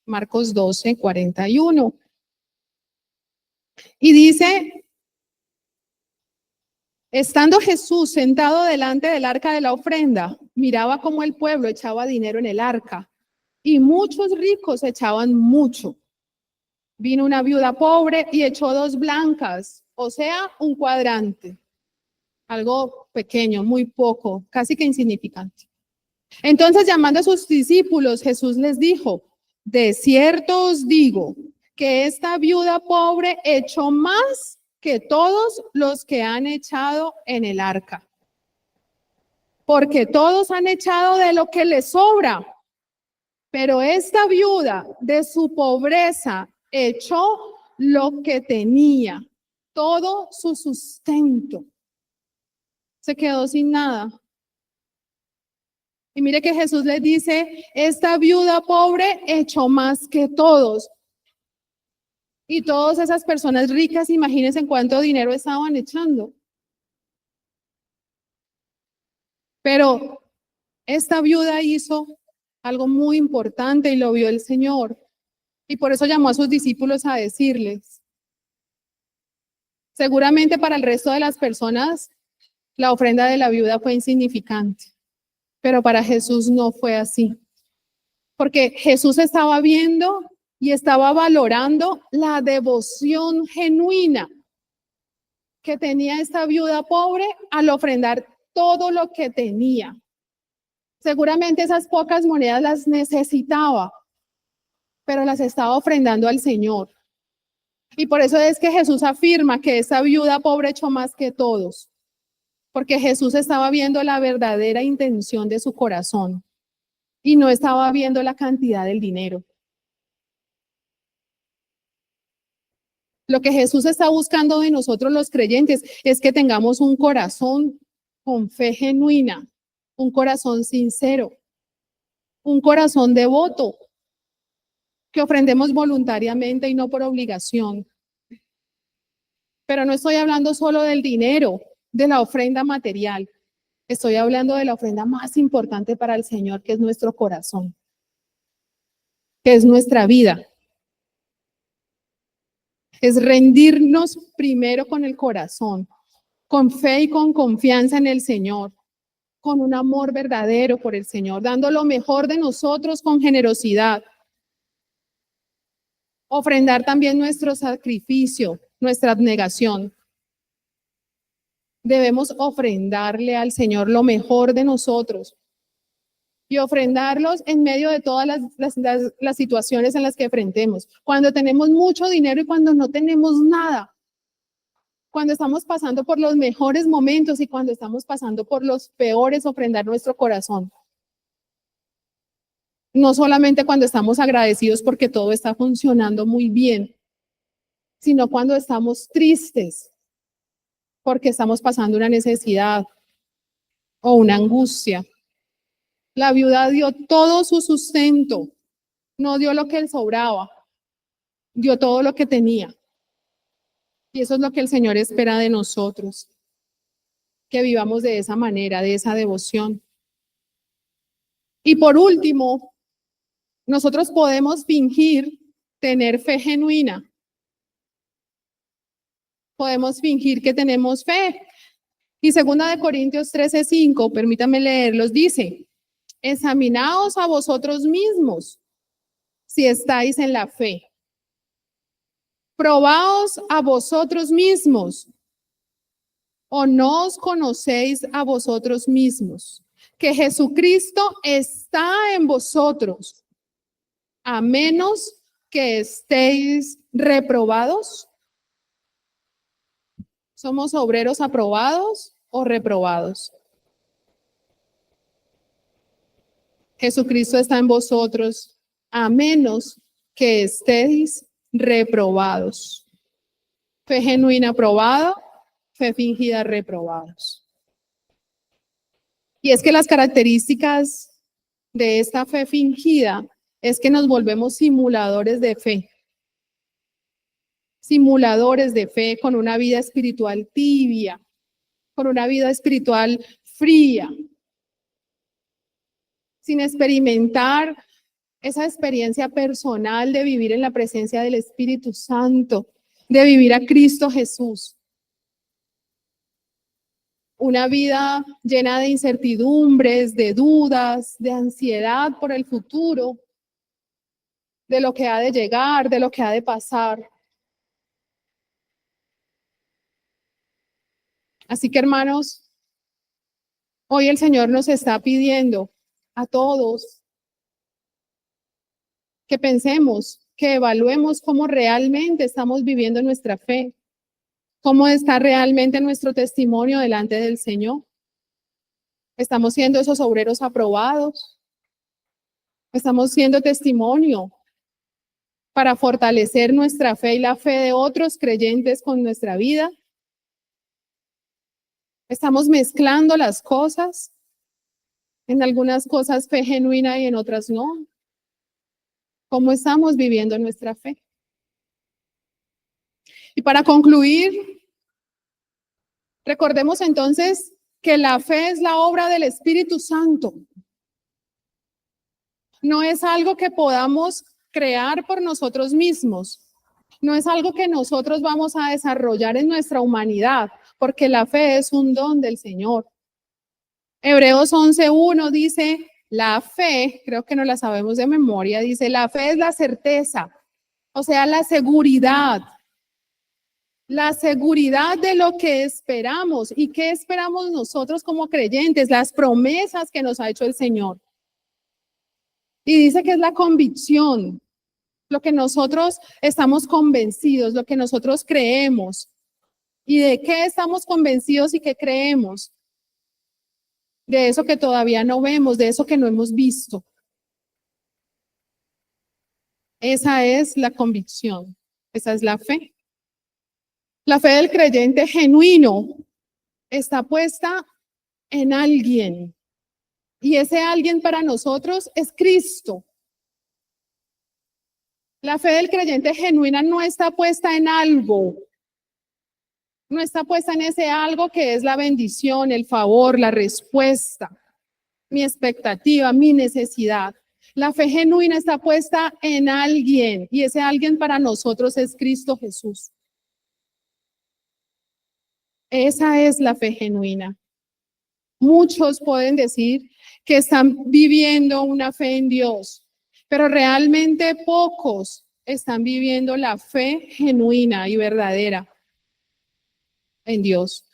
Marcos 12:41. Y dice, estando Jesús sentado delante del arca de la ofrenda, miraba cómo el pueblo echaba dinero en el arca y muchos ricos echaban mucho. Vino una viuda pobre y echó 2 blancas, o sea, un cuadrante. Algo pequeño, muy poco, casi que insignificante. Entonces, llamando a sus discípulos, Jesús les dijo, de cierto os digo que esta viuda pobre echó más que todos los que han echado en el arca. Porque todos han echado de lo que les sobra, Pero esta viuda de su pobreza echó lo que tenía, todo su sustento. Se quedó sin nada. Y mire que Jesús les dice, esta viuda pobre echó más que todos. Y todas esas personas ricas, imagínense en cuánto dinero estaban echando. Pero esta viuda hizo algo muy importante y lo vio el Señor. Y por eso llamó a sus discípulos a decirles, seguramente para el resto de las personas, la ofrenda de la viuda fue insignificante, pero para Jesús no fue así. Porque Jesús estaba viendo y estaba valorando la devoción genuina que tenía esta viuda pobre al ofrendar todo lo que tenía. Seguramente esas pocas monedas las necesitaba, pero las estaba ofrendando al Señor. Y por eso es que Jesús afirma que esa viuda pobre echó más que todos, porque Jesús estaba viendo la verdadera intención de su corazón y no estaba viendo la cantidad del dinero. Lo que Jesús está buscando de nosotros los creyentes es que tengamos un corazón con fe genuina, un corazón sincero, un corazón devoto, que ofrendemos voluntariamente y no por obligación. Pero no estoy hablando solo del dinero, de la ofrenda material. Estoy hablando de la ofrenda más importante para el Señor, que es nuestro corazón, que es nuestra vida. Es rendirnos primero con el corazón, con fe y con confianza en el Señor, con un amor verdadero por el Señor, dando lo mejor de nosotros con generosidad. Ofrendar también nuestro sacrificio, nuestra abnegación. Debemos ofrendarle al Señor lo mejor de nosotros y ofrendarlos en medio de todas las situaciones en las que enfrentemos. Cuando tenemos mucho dinero y cuando no tenemos nada. Cuando estamos pasando por los mejores momentos y cuando estamos pasando por los peores, ofrendar nuestro corazón. No solamente cuando estamos agradecidos porque todo está funcionando muy bien, sino cuando estamos tristes porque estamos pasando una necesidad o una angustia. La viuda dio todo su sustento, no dio lo que le sobraba, dio todo lo que tenía. Y eso es lo que el Señor espera de nosotros, que vivamos de esa manera, de esa devoción. Y por último, nosotros podemos fingir tener fe genuina. Podemos fingir que tenemos fe. Y 2 Corintios 13:5, permítanme leerlos, dice, examinaos a vosotros mismos si estáis en la fe. Probaos a vosotros mismos, o no os conocéis a vosotros mismos, que Jesucristo está en vosotros, a menos que estéis reprobados. ¿Somos obreros aprobados o reprobados? Jesucristo está en vosotros, a menos que estéis reprobados. Fe genuina aprobada, fe fingida reprobados. Y es que las características de esta fe fingida es que nos volvemos simuladores de fe. Simuladores de fe con una vida espiritual tibia, con una vida espiritual fría, sin experimentar esa experiencia personal de vivir en la presencia del Espíritu Santo, de vivir a Cristo Jesús. Una vida llena de incertidumbres, de dudas, de ansiedad por el futuro, de lo que ha de llegar, de lo que ha de pasar. Así que, hermanos, hoy el Señor nos está pidiendo a todos que pensemos, que evaluemos cómo realmente estamos viviendo nuestra fe, cómo está realmente nuestro testimonio delante del Señor. ¿Estamos siendo esos obreros aprobados? Estamos siendo testimonio para fortalecer nuestra fe y la fe de otros creyentes con nuestra vida. Estamos mezclando las cosas. En algunas cosas fe genuina y en otras no. ¿Cómo estamos viviendo nuestra fe? Y para concluir, recordemos entonces que la fe es la obra del Espíritu Santo. No es algo que podamos crear por nosotros mismos. No es algo que nosotros vamos a desarrollar en nuestra humanidad, porque la fe es un don del Señor. Hebreos 11:1 dice, la fe, creo que no la sabemos de memoria, dice, la fe es la certeza, o sea, la seguridad de lo que esperamos. ¿Y qué esperamos nosotros como creyentes? Las promesas que nos ha hecho el Señor. Y dice que es la convicción, lo que nosotros estamos convencidos, lo que nosotros creemos. ¿Y de qué estamos convencidos y qué creemos? De eso que todavía no vemos, de eso que no hemos visto. Esa es la convicción, esa es la fe. La fe del creyente genuino está puesta en alguien. Y ese alguien para nosotros es Cristo. La fe del creyente genuina no está puesta en algo. No está puesta en ese algo que es la bendición, el favor, la respuesta, mi expectativa, mi necesidad. La fe genuina está puesta en alguien y ese alguien para nosotros es Cristo Jesús. Esa es la fe genuina. Muchos pueden decir que están viviendo una fe en Dios, pero realmente pocos están viviendo la fe genuina y verdadera en Dios.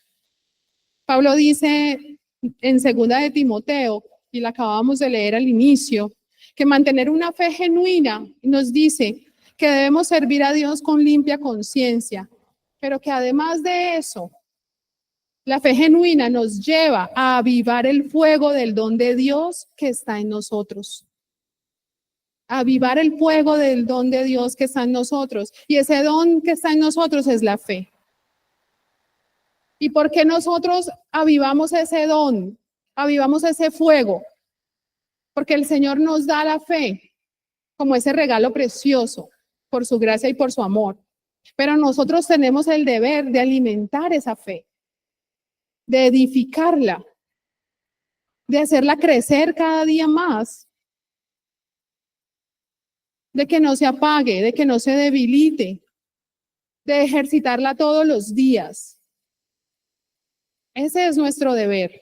Pablo dice en 2 de Timoteo, y la acabamos de leer al inicio, que mantener una fe genuina nos dice que debemos servir a Dios con limpia conciencia, pero que además de eso, la fe genuina nos lleva a avivar el fuego del don de Dios que está en nosotros. Avivar el fuego del don de Dios que está en nosotros. Y ese don que está en nosotros es la fe. ¿Y por qué nosotros avivamos ese don? Avivamos ese fuego. Porque el Señor nos da la fe como ese regalo precioso por su gracia y por su amor. Pero nosotros tenemos el deber de alimentar esa fe, de edificarla, de hacerla crecer cada día más, de que no se apague, de que no se debilite, de ejercitarla todos los días. Ese es nuestro deber,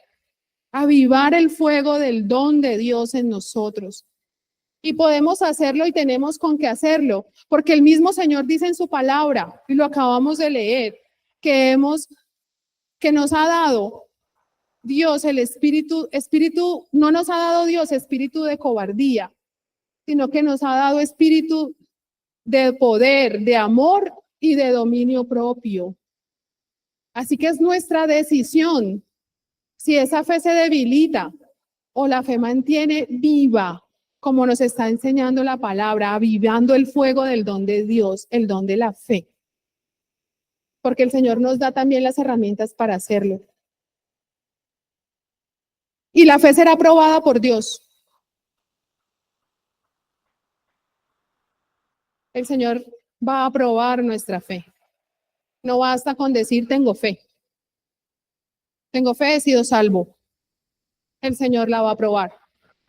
avivar el fuego del don de Dios en nosotros. Y podemos hacerlo y tenemos con qué hacerlo, porque el mismo Señor dice en su palabra, y lo acabamos de leer, que nos ha dado Dios el espíritu, no nos ha dado Dios espíritu de cobardía, sino que nos ha dado espíritu de poder, de amor y de dominio propio. Así que es nuestra decisión si esa fe se debilita o la fe mantiene viva, como nos está enseñando la palabra, avivando el fuego del don de Dios, el don de la fe. Porque el Señor nos da también las herramientas para hacerlo. Y la fe será aprobada por Dios. El Señor va a aprobar nuestra fe. No basta con decir tengo fe. Tengo fe, he sido salvo. El Señor la va a aprobar.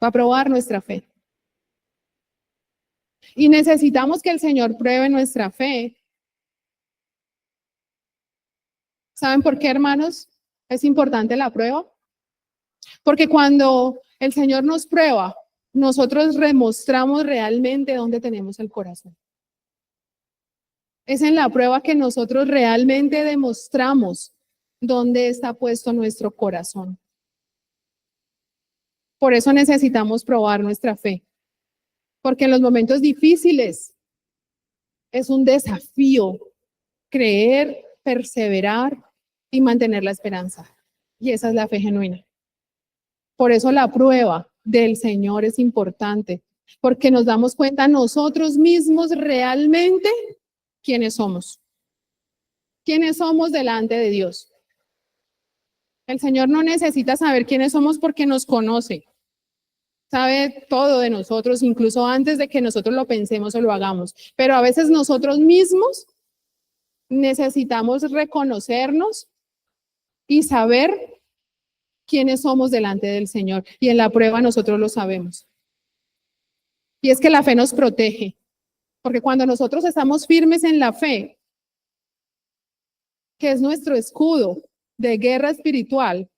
Va a aprobar nuestra fe. Y necesitamos que el Señor pruebe nuestra fe. ¿Saben por qué, hermanos? Es importante la prueba. Porque cuando el Señor nos prueba, nosotros demostramos realmente dónde tenemos el corazón. Es en la prueba que nosotros realmente demostramos dónde está puesto nuestro corazón. Por eso necesitamos probar nuestra fe. Porque en los momentos difíciles es un desafío creer, perseverar y mantener la esperanza. Y esa es la fe genuina. Por eso la prueba del Señor es importante, porque nos damos cuenta nosotros mismos realmente quiénes somos. ¿Quiénes somos delante de Dios? El Señor no necesita saber quiénes somos porque nos conoce. Sabe todo de nosotros, incluso antes de que nosotros lo pensemos o lo hagamos. Pero a veces nosotros mismos necesitamos reconocernos y saber quiénes somos delante del Señor. Y en la prueba nosotros lo sabemos. Y es que la fe nos protege, porque cuando nosotros estamos firmes en la fe, que es nuestro escudo de guerra espiritual,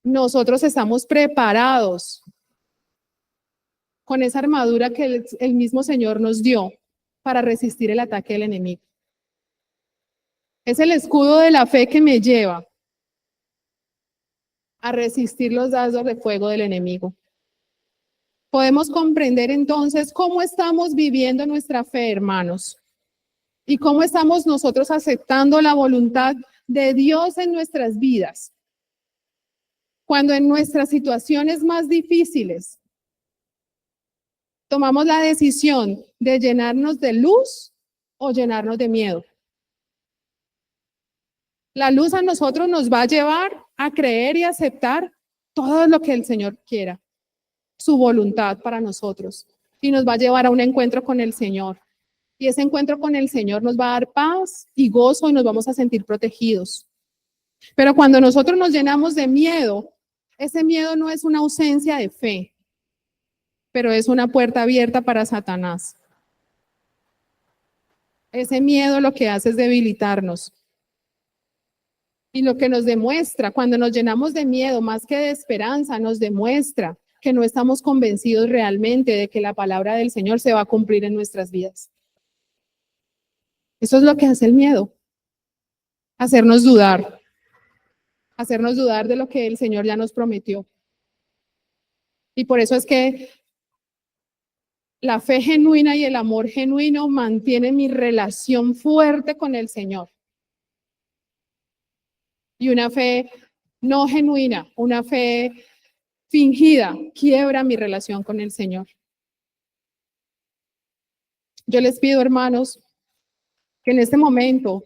nosotros estamos preparados con esa armadura que el mismo Señor nos dio para resistir el ataque del enemigo. Es el escudo de la fe que me lleva a resistir los dardos de fuego del enemigo. Podemos comprender entonces cómo estamos viviendo nuestra fe, hermanos, y cómo estamos nosotros aceptando la voluntad de Dios en nuestras vidas. Cuando en nuestras situaciones más difíciles tomamos la decisión de llenarnos de luz o llenarnos de miedo. La luz a nosotros nos va a llevar a creer y aceptar todo lo que el Señor quiera, su voluntad para nosotros, y nos va a llevar a un encuentro con el Señor. Y ese encuentro con el Señor nos va a dar paz y gozo y nos vamos a sentir protegidos. Pero cuando nosotros nos llenamos de miedo, ese miedo no es una ausencia de fe, pero es una puerta abierta para Satanás. Ese miedo lo que hace es debilitarnos. Y lo que nos demuestra, cuando nos llenamos de miedo, más que de esperanza, nos demuestra que no estamos convencidos realmente de que la palabra del Señor se va a cumplir en nuestras vidas. Eso es lo que hace el miedo, hacernos dudar de lo que el Señor ya nos prometió. Y por eso es que la fe genuina y el amor genuino mantienen mi relación fuerte con el Señor. Y una fe no genuina, una fe fingida, quiebra mi relación con el Señor. Yo les pido, hermanos, que en este momento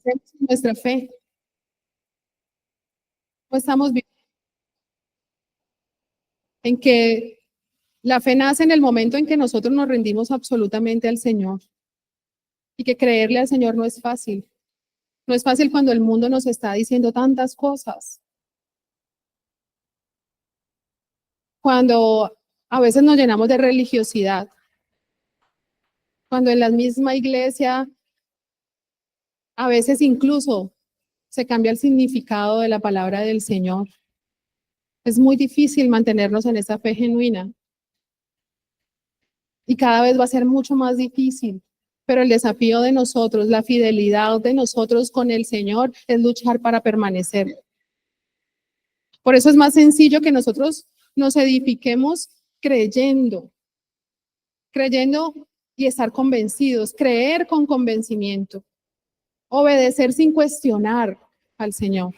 pensemos en nuestra fe. No estamos viendo en que la fe nace en el momento en que nosotros nos rendimos absolutamente al Señor. Y que creerle al Señor no es fácil. No es fácil cuando el mundo nos está diciendo tantas cosas. Cuando a veces nos llenamos de religiosidad. Cuando en la misma iglesia a veces incluso se cambia el significado de la palabra del Señor. Es muy difícil mantenernos en esa fe genuina. Y cada vez va a ser mucho más difícil. Pero el desafío de nosotros, la fidelidad de nosotros con el Señor es luchar para permanecer. Por eso es más sencillo que nosotros nos edifiquemos creyendo y estar convencidos, creer con convencimiento, obedecer sin cuestionar al Señor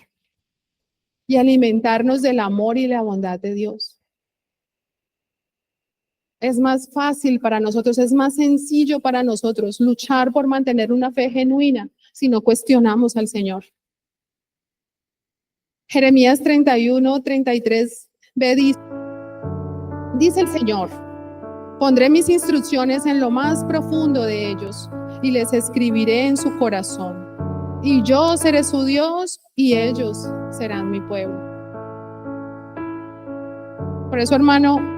y alimentarnos del amor y la bondad de Dios. Es más fácil para nosotros, es más sencillo para nosotros luchar por mantener una fe genuina si no cuestionamos al Señor. Jeremías 31:33b dice el Señor: pondré mis instrucciones en lo más profundo de ellos y les escribiré en su corazón. Y yo seré su Dios y ellos serán mi pueblo. Por eso, hermano,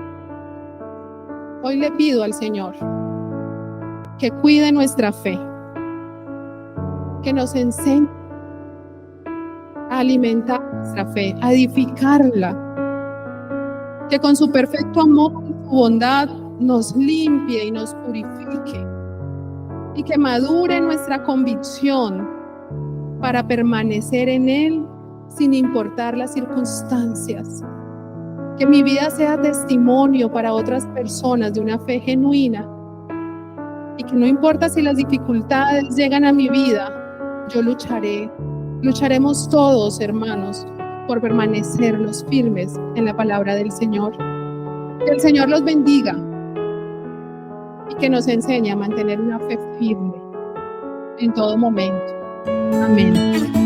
hoy le pido al Señor que cuide nuestra fe, que nos enseñe a alimentar nuestra fe, a edificarla, que con su perfecto amor y su bondad nos limpie y nos purifique y que madure nuestra convicción para permanecer en Él sin importar las circunstancias. Que mi vida sea testimonio para otras personas de una fe genuina y que no importa si las dificultades llegan a mi vida, yo lucharé. Lucharemos todos, hermanos, por permanecer los firmes en la palabra del Señor. Que el Señor los bendiga y que nos enseñe a mantener una fe firme en todo momento. Amén.